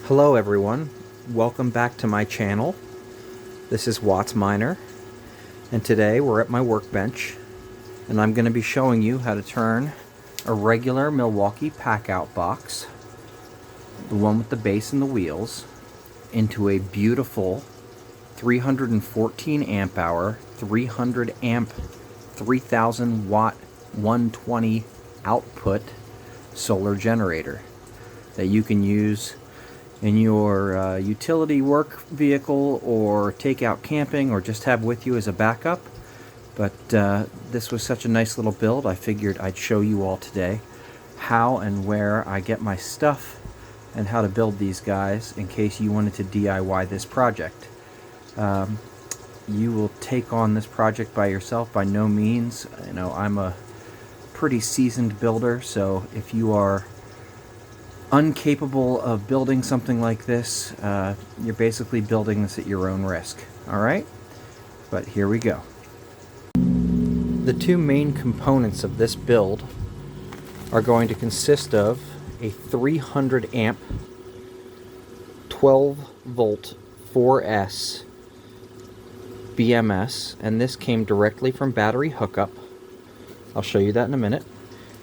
Hello everyone, welcome back to my channel. This is Wattsminer, and today we're at my workbench and I'm going to be showing you how to turn a regular Milwaukee Packout box, the one with the base and the wheels, into a beautiful 314 amp hour, 300 amp, 3000 watt, 120 output solar generator that you can use in your utility work vehicle or take out camping or just have with you as a backup. But this was such a nice little build, I figured I'd show you all today how and where I get my stuff and how to build these guys in case you wanted to DIY this project. You will take on this project by yourself by no means. You know, I'm a pretty seasoned builder, so if you are incapable of building something like this, you're basically building this at your own risk. Alright? But here we go. The two main components of this build are going to consist of a 300 amp 12 volt 4S BMS, and this came directly from battery hookup. I'll show you that in a minute.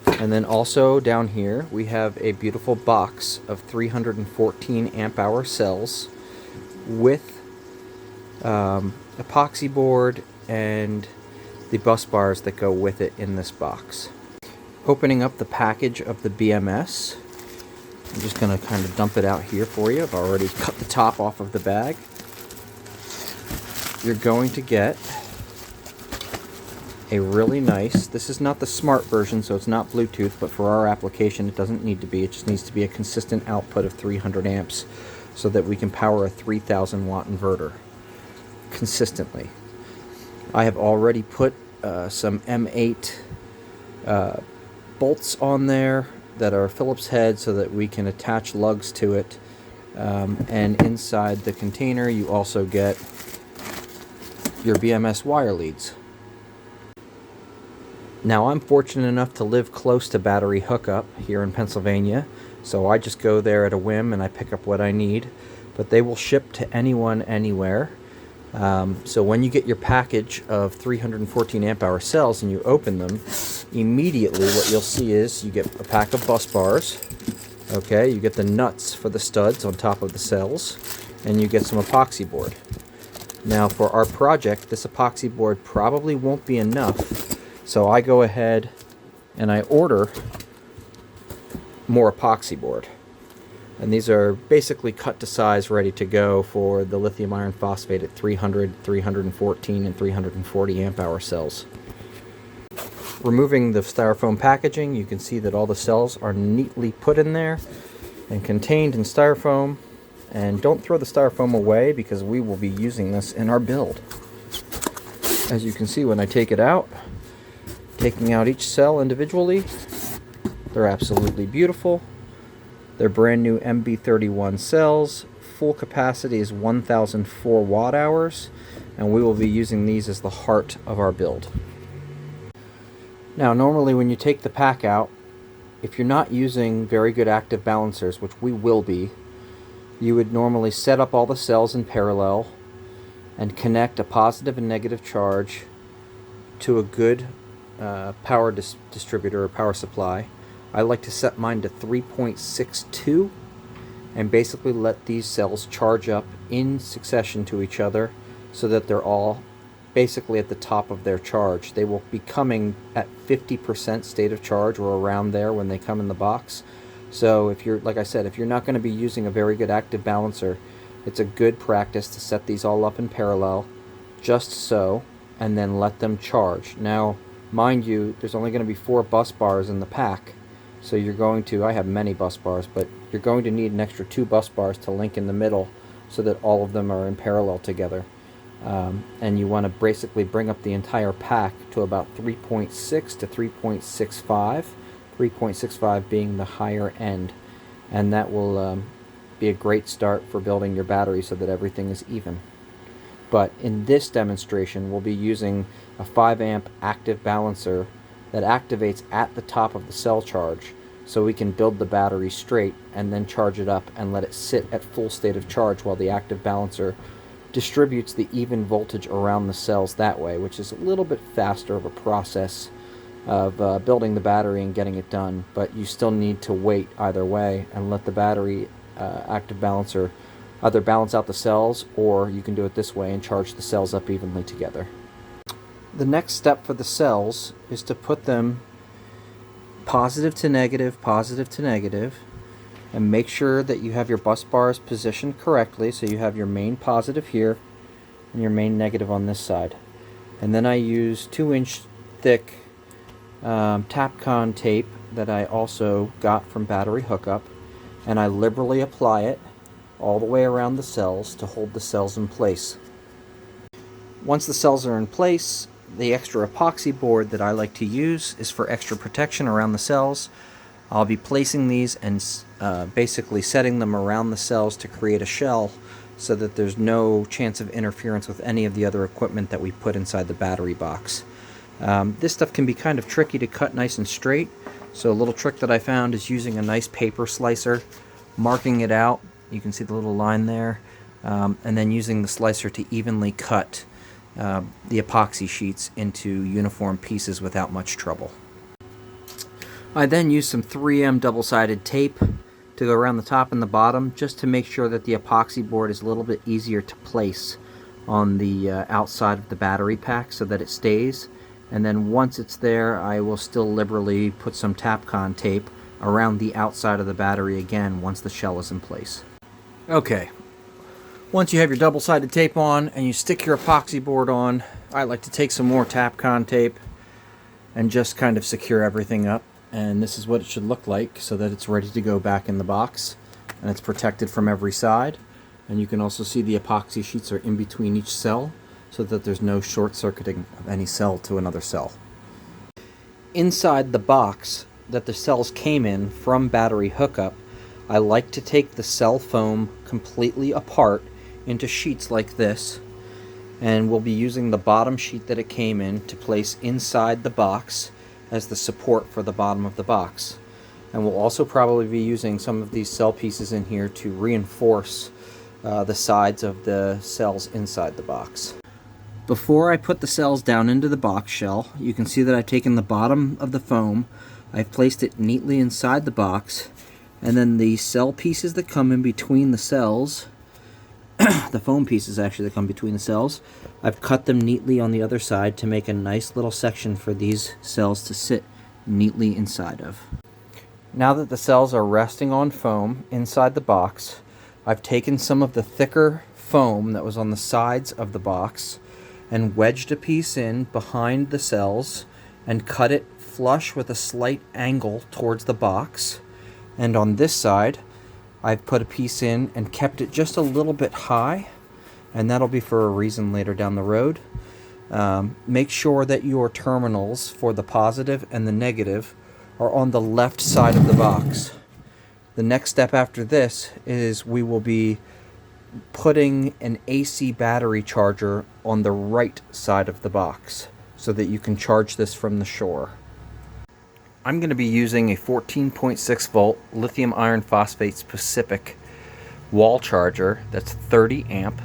And then also down here we have a beautiful box of 314 amp hour cells with epoxy board and the bus bars that go with it in this box. Opening up the package of the BMS, I'm just going to kind of dump it out here for you. I've already cut the top off of the bag. You're going to get a really nice, this is not the smart version, so it's not Bluetooth, but for our application it doesn't need to be. It just needs to be a consistent output of 300 amps so that we can power a 3000 watt inverter consistently. I have already put some M8 bolts on there that are Phillips head so that we can attach lugs to it, and inside the container you also get your BMS wire leads. Now, I'm fortunate enough to live close to battery hookup here in Pennsylvania, so I just go there at a whim and I pick up what I need, but they will ship to anyone, anywhere. So when you get your package of 314 amp hour cells and you open them, immediately what you'll see is you get a pack of bus bars, okay, you get the nuts for the studs on top of the cells, and you get some epoxy board. Now for our project, this epoxy board probably won't be enough, so I go ahead and I order more epoxy board. And these are basically cut to size, ready to go for the lithium iron phosphate at 300, 314, and 340 amp hour cells. Removing the styrofoam packaging, you can see that all the cells are neatly put in there and contained in styrofoam. And don't throw the styrofoam away because we will be using this in our build. As you can see when I take it out, taking out each cell individually, they're absolutely beautiful. They're brand new MB31 cells. Full capacity is 1004 watt hours, and we will be using these as the heart of our build. Now, normally when you take the pack out, if you're not using very good active balancers, which we will be, you would normally set up all the cells in parallel and connect a positive and negative charge to a good power distributor or power supply. I like to set mine to 3.62 and basically let these cells charge up in succession to each other so that they're all basically at the top of their charge. They will be coming at 50% state of charge or around there when they come in the box. So if you're, like I said, if you're not going to be using a very good active balancer, it's a good practice to set these all up in parallel, just so, and then let them charge. Now, mind you, there's only going to be 4 bus bars in the pack, so you're going to, I have many bus bars, but you're going to need an extra 2 bus bars to link in the middle so that all of them are in parallel together. And you want to basically bring up the entire pack to about 3.6 to 3.65. 3.65 being the higher end, and that will be a great start for building your battery so that everything is even. But in this demonstration we'll be using a 5 amp active balancer that activates at the top of the cell charge so we can build the battery straight and then charge it up and let it sit at full state of charge while the active balancer distributes the even voltage around the cells that way, which is a little bit faster of a process of building the battery and getting it done, but you still need to wait either way and let the battery active balancer either balance out the cells, or you can do it this way and charge the cells up evenly together. The next step for the cells is to put them positive to negative, and make sure that you have your bus bars positioned correctly, so you have your main positive here and your main negative on this side. And then I use 2-inch thick Tapcon tape that I also got from Battery Hookup, and I liberally apply it all the way around the cells to hold the cells in place. Once the cells are in place, the extra epoxy board that I like to use is for extra protection around the cells. I'll be placing these and basically setting them around the cells to create a shell so that there's no chance of interference with any of the other equipment that we put inside the battery box. This stuff can be kind of tricky to cut nice and straight, so a little trick that I found is using a nice paper slicer, marking it out, you can see the little line there, and then using the slicer to evenly cut the epoxy sheets into uniform pieces without much trouble. I then use some 3M double-sided tape to go around the top and the bottom, just to make sure that the epoxy board is a little bit easier to place on the outside of the battery pack so that it stays. And then once it's there, I will still liberally put some Tapcon tape around the outside of the battery again once the shell is in place. Okay, once you have your double-sided tape on and you stick your epoxy board on, I like to take some more Tapcon tape and just kind of secure everything up. And this is what it should look like, so that it's ready to go back in the box and it's protected from every side. And you can also see the epoxy sheets are in between each cell, so that there's no short-circuiting of any cell to another cell. Inside the box that the cells came in from Battery Hookup, I like to take the cell foam completely apart into sheets like this, and we'll be using the bottom sheet that it came in to place inside the box as the support for the bottom of the box. And we'll also probably be using some of these cell pieces in here to reinforce the sides of the cells inside the box. Before I put the cells down into the box shell, you can see that I've taken the bottom of the foam, I've placed it neatly inside the box, and then the cell pieces that come in between the cells, the foam pieces actually that come between the cells, I've cut them neatly on the other side to make a nice little section for these cells to sit neatly inside of. Now that the cells are resting on foam inside the box, I've taken some of the thicker foam that was on the sides of the box and wedged a piece in behind the cells and cut it flush with a slight angle towards the box. And on this side, I've put a piece in and kept it just a little bit high, and that'll be for a reason later down the road. Make sure that your terminals for the positive and the negative are on the left side of the box. The next step after this is we will be putting an AC battery charger on the right side of the box so that you can charge this from the shore. I'm going to be using a 14.6 volt lithium iron phosphate specific wall charger that's 30 amp,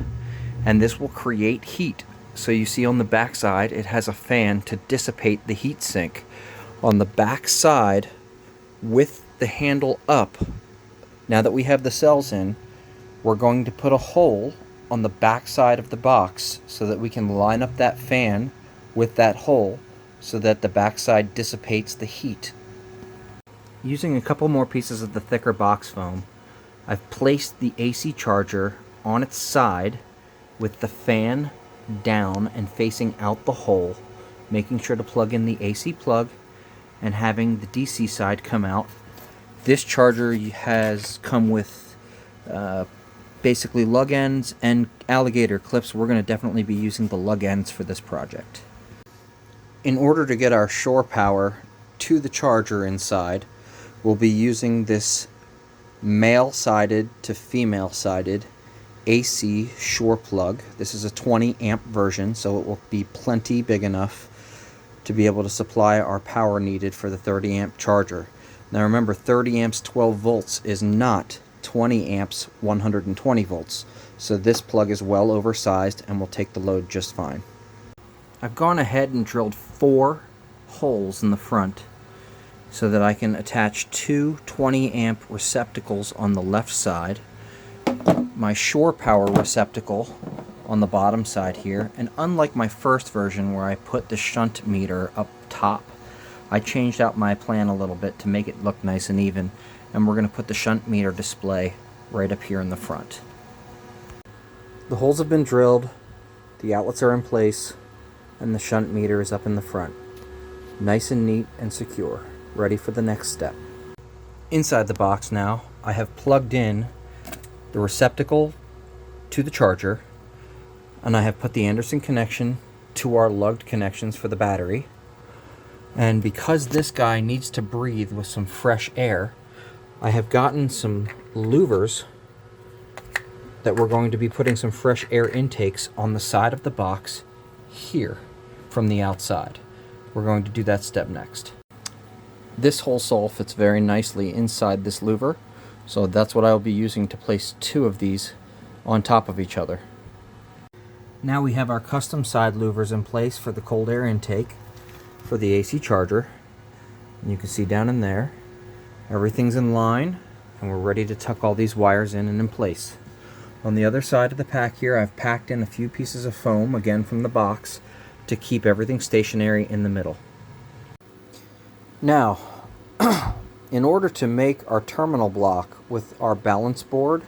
and this will create heat. So you see on the back side it has a fan to dissipate the heat sink. On the back side with the handle up, now that we have the cells in, we're going to put a hole on the back side of the box so that we can line up that fan with that hole so that the backside dissipates the heat. Using a couple more pieces of the thicker box foam, I've placed the AC charger on its side with the fan down and facing out the hole, making sure to plug in the AC plug and having the DC side come out. This charger has come with basically lug ends and alligator clips. We're going to definitely be using the lug ends for this project. In order to get our shore power to the charger inside, we'll be using this male-sided to female-sided AC shore plug. This is a 20 amp version, so it will be plenty big enough to be able to supply our power needed for the 30 amp charger. Now remember, 30 amps 12 volts is not 20 amps 120 volts. So this plug is well oversized and will take the load just fine. I've gone ahead and drilled 4 holes in the front so that I can attach 2 20 amp receptacles on the left side, my shore power receptacle on the bottom side here, and unlike my first version where I put the shunt meter up top, I changed out my plan a little bit to make it look nice and even, and we're going to put the shunt meter display right up here in the front. The holes have been drilled, the outlets are in place, and the shunt meter is up in the front. Nice and neat and secure, ready for the next step. Inside the box now, I have plugged in the receptacle to the charger, and I have put the Anderson connection to our lugged connections for the battery. And because this guy needs to breathe with some fresh air, I have gotten some louvers that we're going to be putting some fresh air intakes on the side of the box here from the outside. We're going to do that step next. This hole saw fits very nicely inside this louver, so that's what I'll be using to place 2 of these on top of each other. Now we have our custom side louvers in place for the cold air intake for the AC charger. And you can see down in there, everything's in line, and we're ready to tuck all these wires in and in place. On the other side of the pack here, I've packed in a few pieces of foam, again from the box, to keep everything stationary in the middle. Now, in order to make our terminal block with our balance board,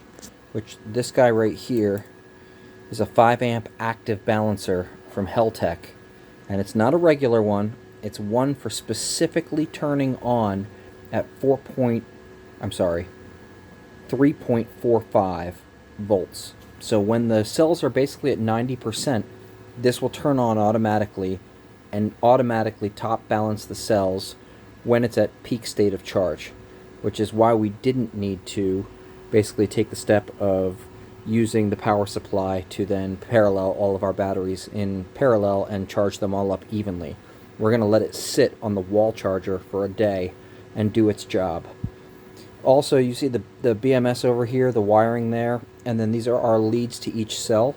which this guy right here is a 5 amp active balancer from Heltec, and it's not a regular one, it's one for specifically turning on at 3.45 volts. So when the cells are basically at 90%, this will turn on automatically and automatically top balance the cells when it's at peak state of charge, which is why we didn't need to basically take the step of using the power supply to then parallel all of our batteries in parallel and charge them all up evenly. We're going to let it sit on the wall charger for a day and do its job. Also, you see the BMS over here, the wiring there, and then these are our leads to each cell.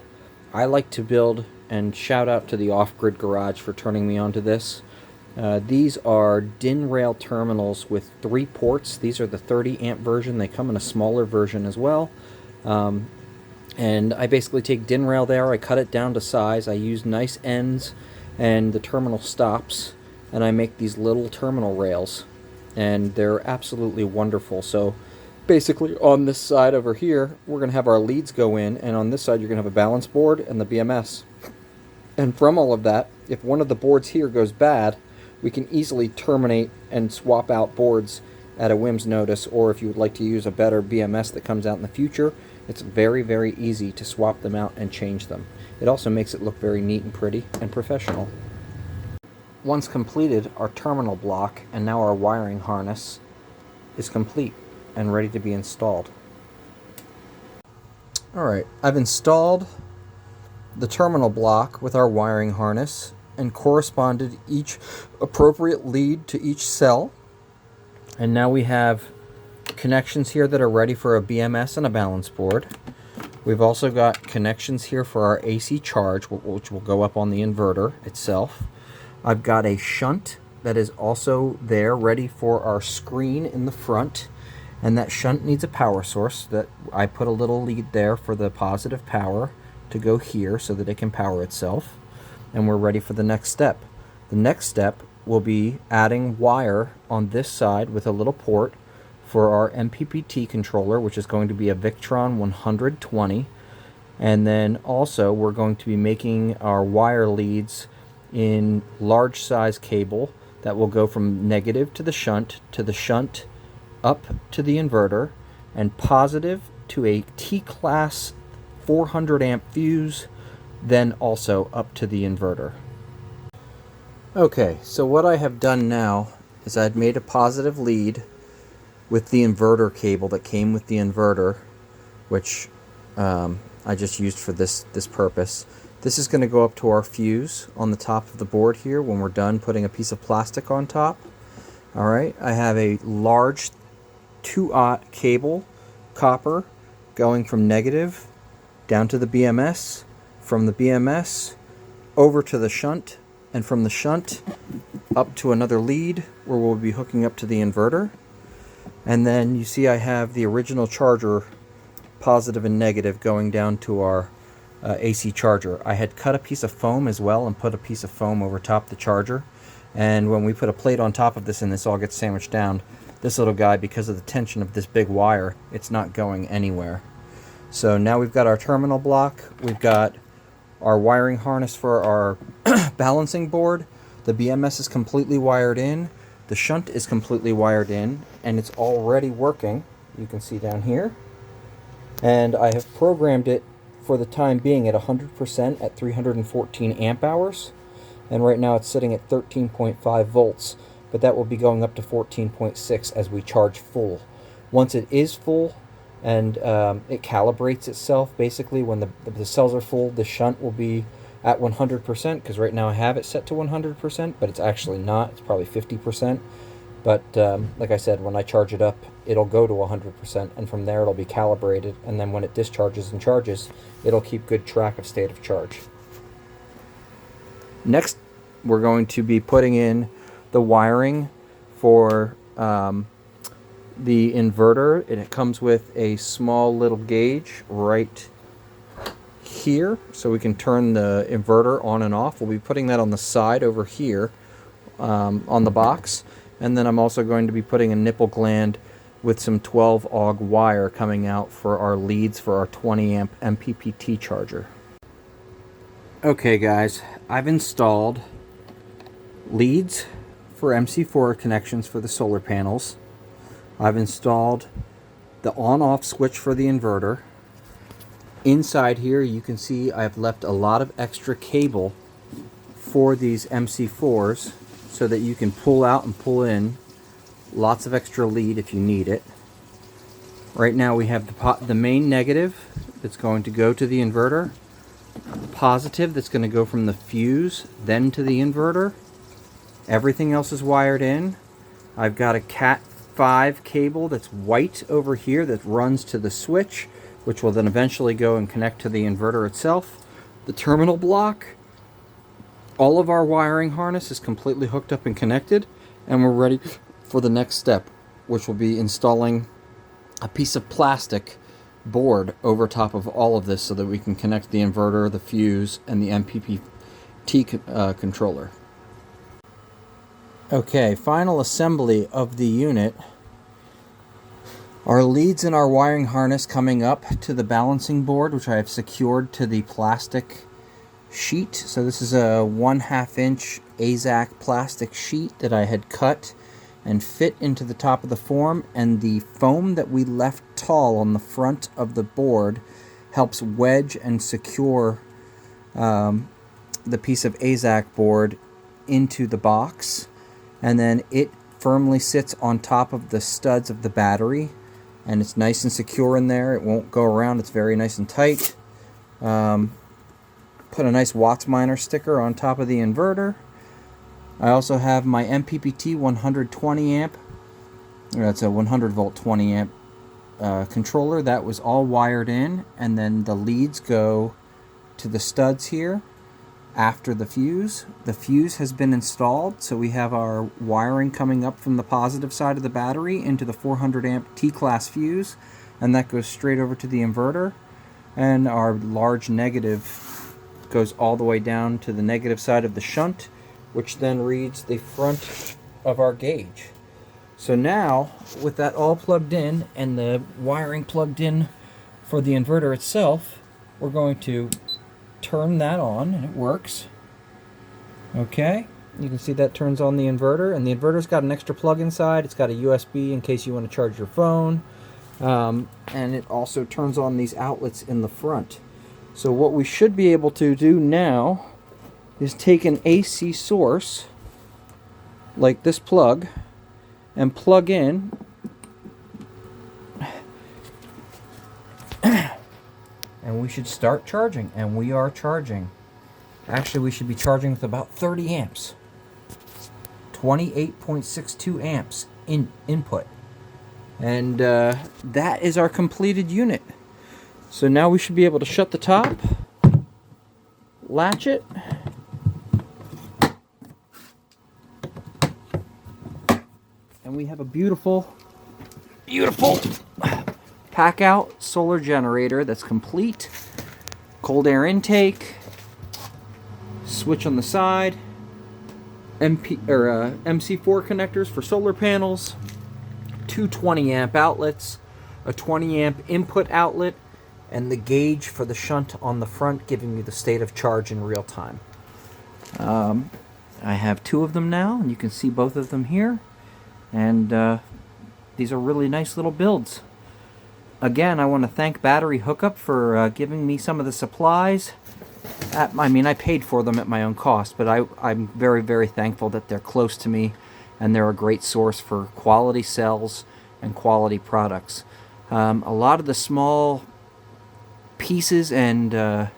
I like to build, and shout out to the Off-Grid Garage for turning me on to this. These are DIN rail terminals with 3 ports. These are the 30 amp version. They come in a smaller version as well. And I basically take DIN rail there, I cut it down to size, I use nice ends and the terminal stops, and I make these little terminal rails, and they're absolutely wonderful. So basically on this side over here, we're going to have our leads go in, and on this side you're going to have a balance board and the BMS. And from all of that, if one of the boards here goes bad, we can easily terminate and swap out boards at a whim's notice, or if you would like to use a better BMS that comes out in the future, it's very, very easy to swap them out and change them. It also makes it look very neat and pretty and professional. Once completed, our terminal block and now our wiring harness is complete and ready to be installed. Alright, I've installed the terminal block with our wiring harness and corresponded each appropriate lead to each cell. And now we have connections here that are ready for a BMS and a balance board. We've also got connections here for our AC charge, which will go up on the inverter itself. I've got a shunt that is also there ready for our screen in the front, and that shunt needs a power source that I put a little lead there for the positive power to go here so that it can power itself, and we're ready for the next step. The next step will be adding wire on this side with a little port for our MPPT controller, which is going to be a Victron 120, and then also we're going to be making our wire leads in large size cable that will go from negative to the shunt up to the inverter, and positive to a T-class 400 amp fuse, then also up to the inverter. Okay, so what I have done now is I've made a positive lead with the inverter cable that came with the inverter, which I just used for this purpose. This is going to go up to our fuse on the top of the board here when we're done putting a piece of plastic on top. Alright, I have a large 2-aught cable, copper, going from negative down to the BMS, from the BMS over to the shunt, and from the shunt up to another lead where we'll be hooking up to the inverter. And then you see I have the original charger, positive and negative, going down to our AC charger. I had cut a piece of foam as well and put a piece of foam over top the charger. And when we put a plate on top of this and this all gets sandwiched down, this little guy, because of the tension of this big wire, it's not going anywhere. So now we've got our terminal block, we've got our wiring harness for our balancing board, the BMS is completely wired in, the shunt is completely wired in, and it's already working. You can see down here. And I have programmed it for the time being at 100% at 314 amp hours. And right now it's sitting at 13.5 volts, but that will be going up to 14.6 as we charge full. Once it is full and it calibrates itself, basically when the cells are full, the shunt will be at 100%, because right now I have it set to 100%, but it's actually not. It's probably 50%. But like I said, when I charge it up, it'll go to 100%, and from there it'll be calibrated, and then when it discharges and charges, it'll keep good track of state of charge. Next, we're going to be putting in the wiring for the inverter, and it comes with a small little gauge right here, so we can turn the inverter on and off. We'll be putting that on the side over here on the box. And then I'm also going to be putting a nipple gland with some 12 AUG wire coming out for our leads for our 20 amp MPPT charger. Okay guys, I've installed leads for MC4 connections for the solar panels. I've installed the on-off switch for the inverter. Inside here you can see I've left a lot of extra cable for these MC4s, so that you can pull out and pull in lots of extra lead if you need it. Right now we have the main negative that's going to go to the inverter, the positive that's going to go from the fuse then to the inverter. Everything else is wired in. I've got a Cat 5 cable that's white over here that runs to the switch, which will then eventually go and connect to the inverter itself. The terminal block, all of our wiring harness is completely hooked up and connected, and we're ready for the next step, which will be installing a piece of plastic board over top of all of this so that we can connect the inverter, the fuse, and the MPPT controller. Okay, final assembly of the unit. Our leads and our wiring harness coming up to the balancing board, which I have secured to the plastic sheet. So this is a 1/2 inch AZAC plastic sheet that I had cut and fit into the top of the form, and the foam that we left tall on the front of the board helps wedge and secure the piece of AZAC board into the box, and then it firmly sits on top of the studs of the battery, and it's nice and secure in there. It won't go around. It's very nice and tight. Put a nice Wattsminer sticker on top of the inverter. I also have my MPPT 120 amp. That's a 100 volt 20 amp controller. That was all wired in, and then the leads go to the studs here after the fuse. The fuse has been installed, so we have our wiring coming up from the positive side of the battery into the 400 amp T-class fuse, and that goes straight over to the inverter. And our large negative goes all the way down to the negative side of the shunt, which then reads the front of our gauge. So now, with that all plugged in and the wiring plugged in for the inverter itself, we're going to turn that on, and it works. Okay, you can see that turns on the inverter, and the inverter's got an extra plug inside. It's got a USB in case you want to charge your phone, and it also turns on these outlets in the front. So what we should be able to do now is take an AC source like this plug and plug in and we should start charging, and we are charging. Actually, we should be charging with about 30 amps. 28.62 amps input. And that is our completed unit. So now we should be able to shut the top, latch it, and we have a beautiful, beautiful Packout solar generator that's complete. Cold air intake, switch on the side, MC4 connectors for solar panels, two 20 amp outlets, a 20 amp input outlet, and the gauge for the shunt on the front, giving you the state of charge in real time. I have two of them now, and you can see both of them here. And these are really nice little builds. Again, I want to thank Battery Hookup for giving me some of the supplies. I mean, I paid for them at my own cost, but I'm very, very thankful that they're close to me, and they're a great source for quality cells and quality products. A lot of the small pieces and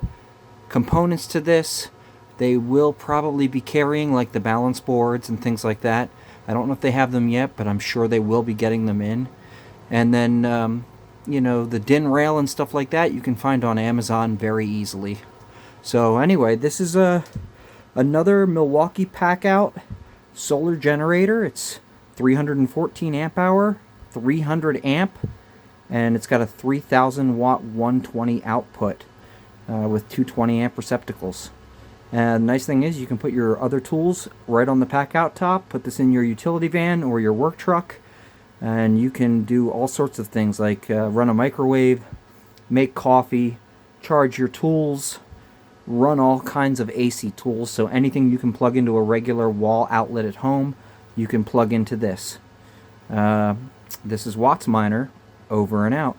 components to this, they will probably be carrying, like the balance boards and things like that. I don't know if they have them yet, but I'm sure they will be getting them in. And then, you know, the DIN rail and stuff like that you can find on Amazon very easily. So anyway, this is another Milwaukee Packout solar generator. It's 314 amp hour, 300 amp, and it's got a 3000 watt 120 output with two 20 amp receptacles. And the nice thing is you can put your other tools right on the Packout top, put this in your utility van or your work truck, and you can do all sorts of things like run a microwave, make coffee, charge your tools, run all kinds of AC tools. So anything you can plug into a regular wall outlet at home, you can plug into this. This is Wattsminer, over and out.